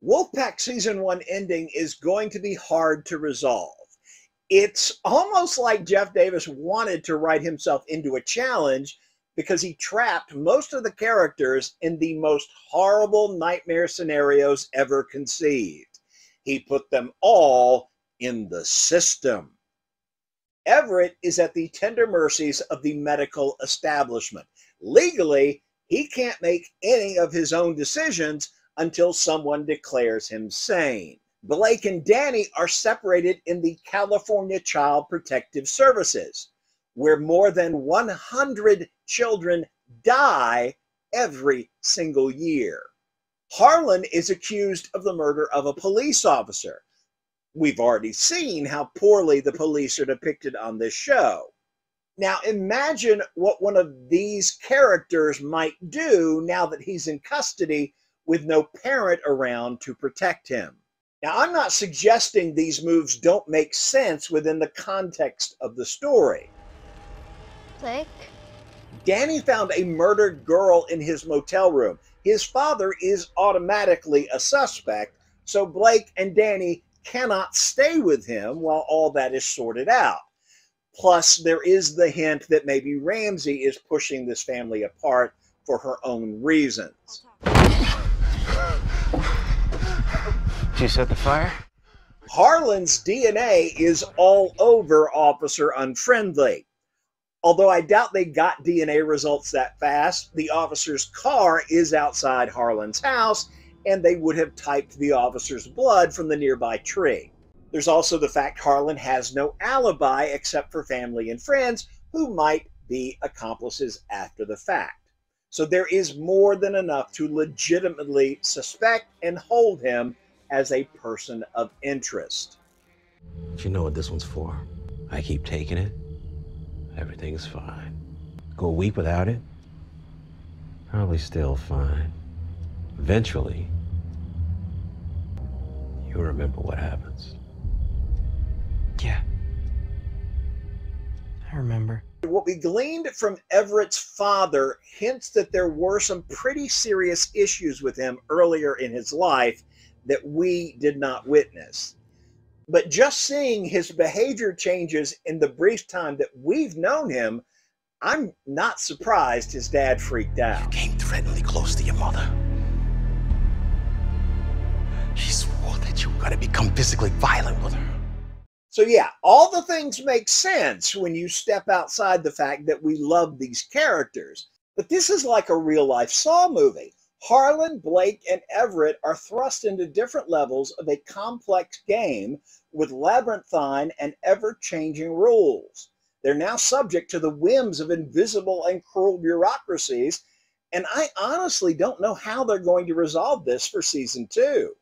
Wolfpack Season 1 ending is going to be hard to resolve. It's almost like Jeff Davis wanted to write himself into a challenge because he trapped most of the characters in the most horrible nightmare scenarios ever conceived. He put them all in the system. Everett is at the tender mercies of the medical establishment. Legally, he can't make any of his own decisions until someone declares him sane. Blake and Danny are separated in the California Child Protective Services, where more than 100 children die every single year. Harlan is accused of the murder of a police officer. We've already seen how poorly the police are depicted on this show. Now imagine what one of these characters might do now that he's in custody with no parent around to protect him. Now, I'm not suggesting these moves don't make sense within the context of the story. Blake? Danny found a murdered girl in his motel room. His father is automatically a suspect, so Blake and Danny cannot stay with him while all that is sorted out. Plus, there is the hint that maybe Ramsey is pushing this family apart for her own reasons. Did you set the fire? Harlan's DNA is all over Officer Unfriendly. Although I doubt they got DNA results that fast, the officer's car is outside Harlan's house, and they would have typed the officer's blood from the nearby tree. There's also the fact Harlan has no alibi except for family and friends who might be accomplices after the fact. So there is more than enough to legitimately suspect and hold him as a person of interest. You know what this one's for. I keep taking it. Everything's fine. Go a week without it. Probably still fine. Eventually, you'll remember what happens. Yeah. I remember. What we gleaned from Everett's father hints that there were some pretty serious issues with him earlier in his life that we did not witness. But just seeing his behavior changes in the brief time that we've known him, I'm not surprised his dad freaked out. You came threateningly close to your mother. She swore that you were going to become physically violent with her. So yeah, all the things make sense when you step outside the fact that we love these characters. But this is like a real-life Saw movie. Harlan, Blake, and Everett are thrust into different levels of a complex game with labyrinthine and ever-changing rules. They're now subject to the whims of invisible and cruel bureaucracies, and I honestly don't know how they're going to resolve this for Season 2.